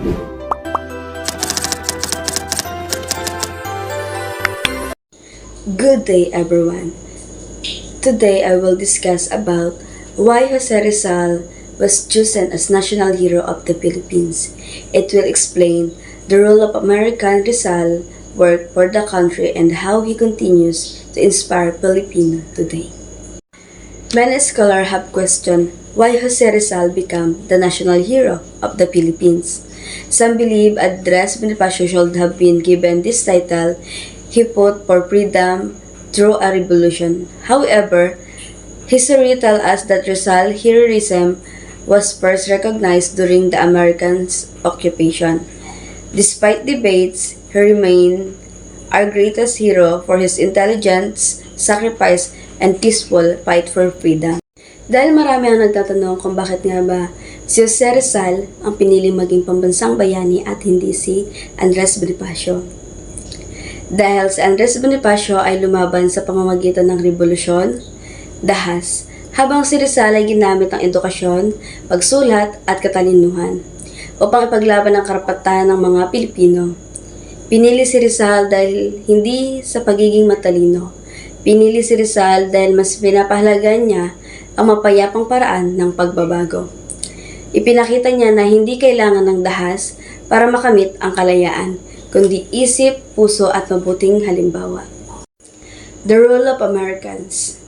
Good day, everyone. Today I will discuss about why Jose Rizal was chosen as National Hero of the Philippines. It will explain the role of American Rizal work for the country and how he continues to inspire Filipino today. Many scholars have questioned why Jose Rizal became the national hero of the Philippines. Some believe Andres Bonifacio should have been given this title. He fought for freedom through a revolution. However, history tells us that Rizal's heroism was first recognized during the Americans' occupation. Despite debates, he remained our greatest hero for his intelligence, sacrifice, and peaceful fight for freedom. Dahil marami ang nagtatanong kung bakit nga ba si Jose Rizal ang pinili maging pambansang bayani at hindi si Andres Bonifacio. Dahil si Andres Bonifacio ay lumaban sa pamamagitan ng revolusyon, dahas, habang si Rizal ay ginamit ang edukasyon, pagsulat at katalinuhan upang ipaglaban ang karapatan ng mga Pilipino. Pinili si Rizal dahil hindi sa pagiging matalino. Pinili si Rizal dahil mas pinapahalagan niya ang mapayapang paraan ng pagbabago. Ipinakita niya na hindi kailangan ng dahas para makamit ang kalayaan, kundi isip, puso at mabuting halimbawa. The role of Americans.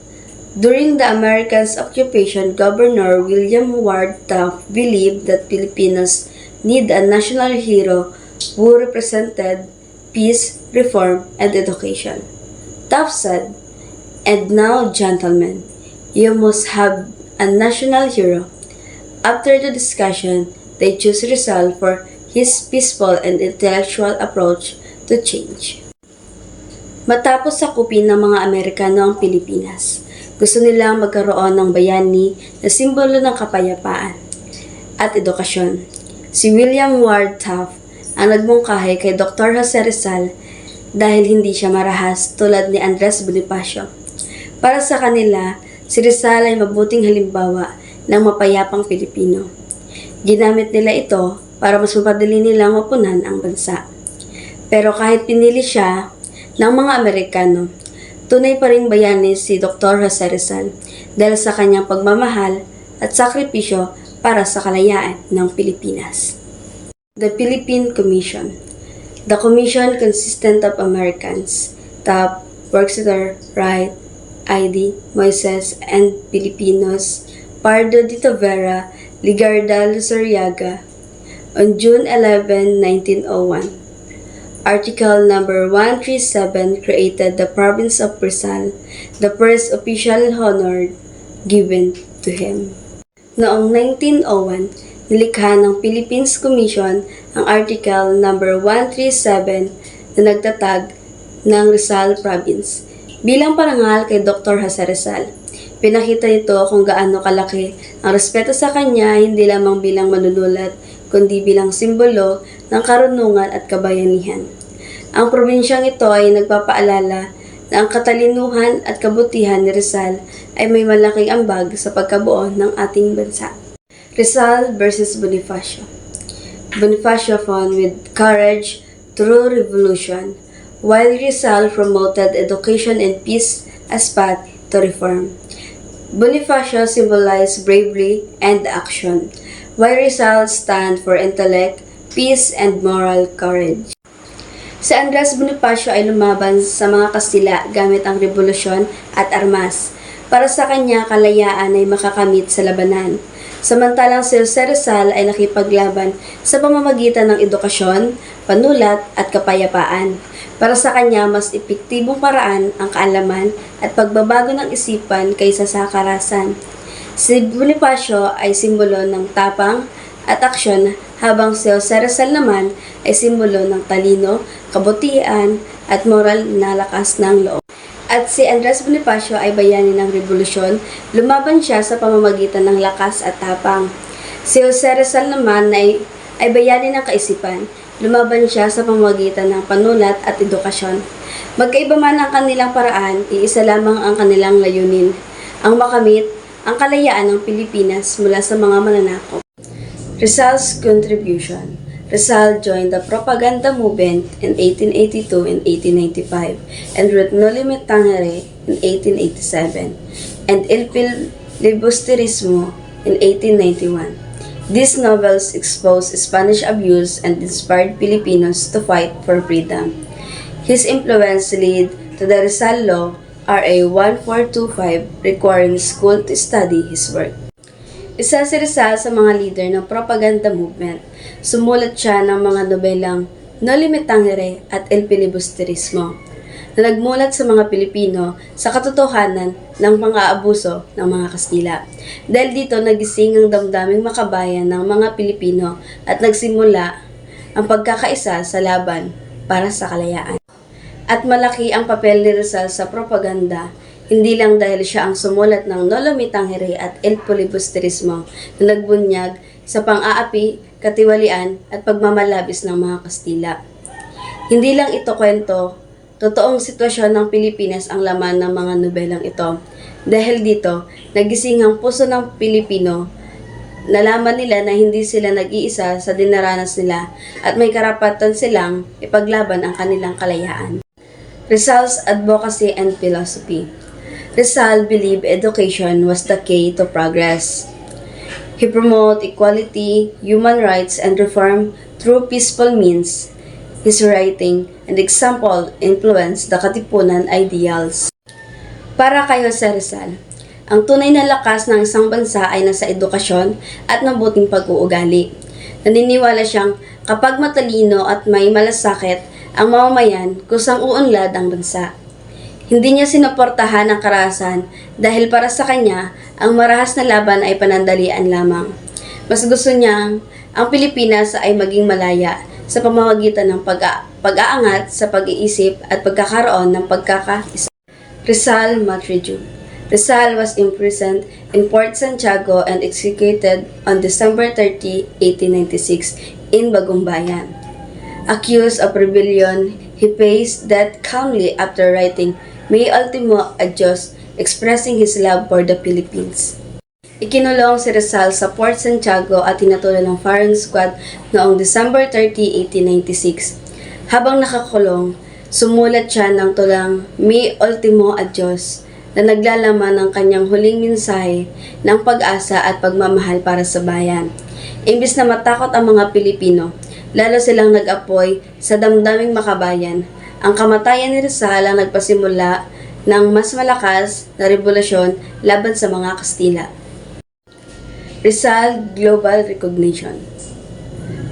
During the Americans' occupation, Governor William Ward Taft believed that Filipinos need a national hero who represented peace, reform, and education. Taft said, "And now, gentlemen, you must have a national hero." After the discussion, they chose Rizal for his peaceful and intellectual approach to change. Matapos sakupin ng mga Amerikano ang Pilipinas, gusto nilang magkaroon ng bayani na simbolo ng kapayapaan at edukasyon. Si William Ward Taft ang nagmungkahi kay Dr. Jose Rizal dahil hindi siya marahas tulad ni Andres Bonifacio. Para sa kanila, si Rizal ay mabuting halimbawa ng mapayapang Pilipino. Ginamit nila ito para mas mapadali nilang mapunan ang bansa. Pero kahit pinili siya ng mga Amerikano, tunay pa ring bayani si Dr. Jose Rizal dahil sa kanyang pagmamahal at sakripisyo para sa kalayaan ng Pilipinas. The Philippine Commission. The commission consisted of Americans, Taft, Worcester, Wright, ID, Moises, and Filipinos, Pardo de Tavera, Ligarda Luzarriaga. On June 11, 1901, Article number 137 created the province of Rizal, the first official honor given to him. Noong 1901, nilikha ng Philippines Commission ang Article number 137 na nagtatag ng Rizal Province. Bilang parangal kay Dr. Jose Rizal, pinakita nito kung gaano kalaki ang respeto sa kanya hindi lamang bilang manunulat, kundi bilang simbolo ng karunungan at kabayanihan. Ang probinsyang ito ay nagpapaalala na ang katalinuhan at kabutihan ni Rizal ay may malaking ambag sa pagkabuo ng ating bansa. Rizal versus Bonifacio. Bonifacio fought with courage through revolution, while Rizal promoted education and peace as path to reform. Bonifacio symbolized bravery and action, while Rizal stand for intellect, peace, and moral courage. Si Andres Bonifacio ay lumaban sa mga Kastila gamit ang revolusyon at armas. Para sa kanya, kalayaan ay makakamit sa labanan. Samantalang si Jose Rizal ay nakipaglaban sa pamamagitan ng edukasyon, panulat at kapayapaan. Para sa kanya, mas epektibong paraan ang kaalaman at pagbabago ng isipan kaysa sa karahasan. Si Bonifacio ay simbolo ng tapang at aksyon habang si Jose Rizal naman ay simbolo ng talino, kabutihan at moral na lakas ng loob. At si Andres Bonifacio ay bayani ng revolusyon, lumaban siya sa pamamagitan ng lakas at tapang. Si Jose Rizal naman ay bayani ng kaisipan, lumaban siya sa pamamagitan ng panulat at edukasyon. Magkaiba man ang kanilang paraan, iisa lamang ang kanilang layunin, ang makamit ang kalayaan ng Pilipinas mula sa mga mananakop. Rizal's contribution. Rizal joined the propaganda movement in 1882 and 1895 and wrote Noli Me Tangere in 1887 and El Filibusterismo in 1891. These novels exposed Spanish abuse and inspired Filipinos to fight for freedom. His influence led to the Rizal Law, RA 1425, requiring school to study his work. Isa si Rizal sa mga leader ng propaganda movement. Sumulat siya ng mga nobelang Noli Me Tangere at El Filibusterismo na nagmulat sa mga Pilipino sa katotohanan ng mga abuso ng mga Kastila. Dahil dito nagising ang damdaming makabayan ng mga Pilipino at nagsimula ang pagkakaisa sa laban para sa kalayaan. At malaki ang papel ni Rizal sa propaganda, hindi lang dahil siya ang sumulat ng Noli Me Tangere at El Filibusterismo na nagbunyag sa pang-aapi, katiwalian at pagmamalabis ng mga Kastila. Hindi lang ito kwento, totoong sitwasyon ng Pilipinas ang laman ng mga nobelang ito. Dahil dito, nagising ang puso ng Pilipino. Nalaman nila na hindi sila nag-iisa sa dinaranas nila at may karapatan silang ipaglaban ang kanilang kalayaan. Rizal's advocacy and philosophy. Rizal believed education was the key to progress. He promoted equality, human rights, and reform through peaceful means. His writing and example influenced the Katipunan ideals. Para kay Jose Rizal, ang tunay na lakas ng isang bansa ay nasa edukasyon at mabuting pag-uugali. Naniniwala siyang kapag matalino at may malasakit ang mamamayan, kusang uunlad ang bansa. Hindi niya sinuportahan ang karahasan dahil para sa kanya, ang marahas na laban ay panandalian lamang. Mas gusto niyang ang Pilipinas ay maging malaya sa pamamagitan ng pag-aangat sa pag-iisip at pagkakaroon ng pagkakaisa. Rizal Martyrdom. Rizal was imprisoned in Port Santiago and executed on December 30, 1896 in Bagumbayan. Accused of rebellion, he faced death calmly after writing May Ultimo Adios, expressing his love for the Philippines. Ikinulong si Rizal sa Port Santiago at tinatulan ng firing squad noong December 30, 1896. Habang nakakulong, sumulat siya ng tulang May Ultimo Adios na naglalaman ng kanyang huling mensahe ng pag-asa at pagmamahal para sa bayan. Imbis na matakot ang mga Pilipino, lalo silang nag-apoy sa damdaming makabayan. Ang kamatayan ni Rizal ang nagpasimula ng mas malakas na revolusyon laban sa mga Kastila. Rizal Global Recognition.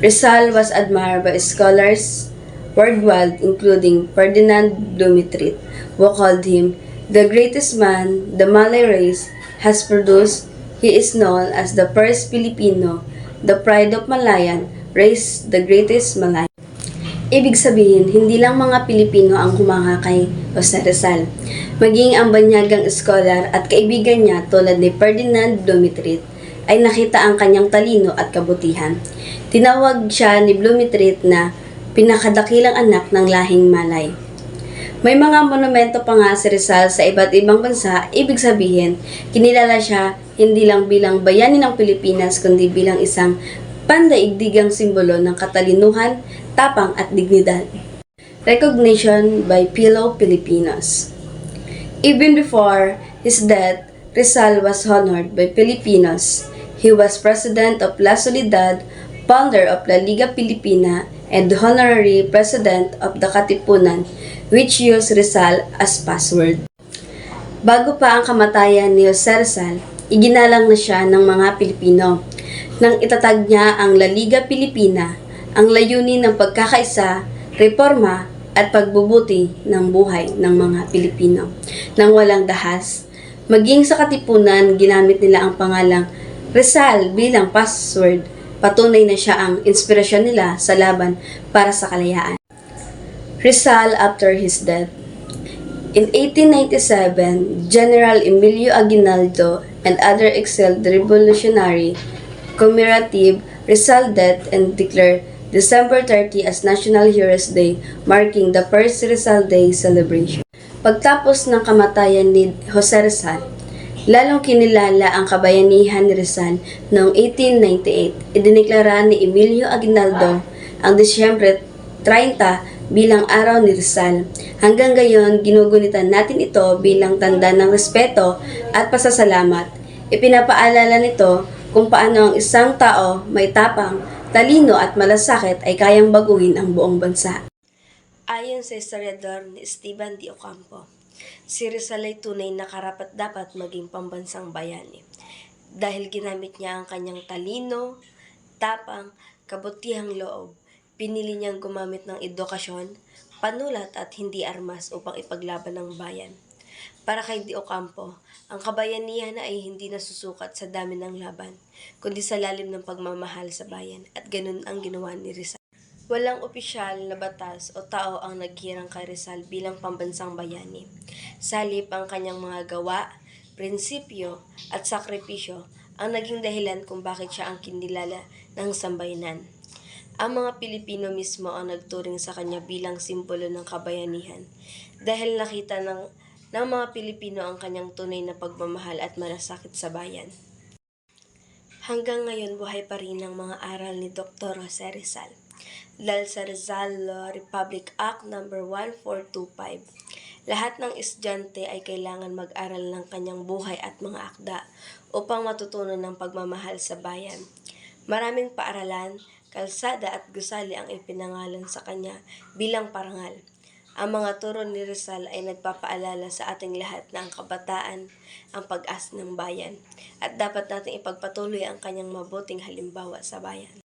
Rizal was admired by scholars worldwide including Ferdinand Dumitrit, who called him the greatest man the Malay race has produced. He is known as the first Filipino, the pride of Malayan, raised the greatest Malayan. Ibig sabihin, hindi lang mga Pilipino ang humanga kay Jose Rizal. Maging ang banyagang scholar at kaibigan niya tulad ni Ferdinand Dumitrit ay nakita ang kanyang talino at kabutihan. Tinawag siya ni Dumitrit na pinakadakilang anak ng lahing Malay. May mga monumento pa nga si Rizal sa iba't ibang bansa, ibig sabihin, kinilala siya hindi lang bilang bayani ng Pilipinas kundi bilang isang pandaigdigang simbolo ng katalinuhan, tapang at dignidad. Recognition by fellow Filipinos. Even before his death, Rizal was honored by Filipinos. He was president of La Soledad, founder of La Liga Pilipina, and honorary president of the Katipunan, which used Rizal as password. Bago pa ang kamatayan ni Jose Rizal, iginalang na siya ng mga Pilipino. Nang itatag niya ang La Liga Pilipina, ang layunin ng pagkakaisa, reforma at pagbubuti ng buhay ng mga Pilipino. Nang walang dahas, maging sa Katipunan, ginamit nila ang pangalang Rizal bilang password. Patunay na siya ang inspirasyon nila sa laban para sa kalayaan. Rizal after his death. In 1897, General Emilio Aguinaldo and other exiled revolutionary commemorative Rizal death and declared December 30 as National Heroes Day, marking the first Rizal Day celebration. Pagtapos ng kamatayan ni Jose Rizal, lalong kinilala ang kabayanihan ni Rizal noong 1898. Idineklara ni Emilio Aguinaldo ang Disyembre 30 bilang araw ni Rizal. Hanggang ngayon, ginugunitan natin ito bilang tanda ng respeto at pasasalamat. Ipinapaalala nito kung paano ang isang tao may tapang, talino at malasakit ay kayang baguhin ang buong bansa. Ayon sa historiador ni Esteban de Ocampo, si Rizal ay tunay na karapat-dapat maging pambansang bayani dahil ginamit niya ang kanyang talino, tapang, kabutihang loob. Pinili niyang gumamit ng edukasyon, panulat at hindi armas upang ipaglaban ang bayan. Para kay De Ocampo, ang kabayanihan ay hindi nasusukat sa dami ng laban, kundi sa lalim ng pagmamahal sa bayan, at ganun ang ginawa ni Rizal. Walang opisyal na batas o tao ang naghirang kay Rizal bilang pambansang bayani. Salip ang kanyang mga gawa, prinsipyo at sakripisyo ang naging dahilan kung bakit siya ang kinilala ng sambayanan. Ang mga Pilipino mismo ang nagturing sa kanya bilang simbolo ng kabayanihan dahil nakita ng mga Pilipino ang kanyang tunay na pagmamahal at malasakit sa bayan. Hanggang ngayon buhay pa rin ang mga aral ni Dr. Jose Rizal. Dahil sa Rizal Law Republic Act No. 1425, lahat ng estudyante ay kailangan mag-aral ng kanyang buhay at mga akda upang matutunan ng pagmamahal sa bayan. Maraming paaralan, kalsada at gusali ang ipinangalan sa kanya bilang parangal. Ang mga turo ni Rizal ay nagpapaalala sa ating lahat na ang kabataan ang pag-asa ng bayan at dapat nating ipagpatuloy ang kanyang mabuting halimbawa sa bayan.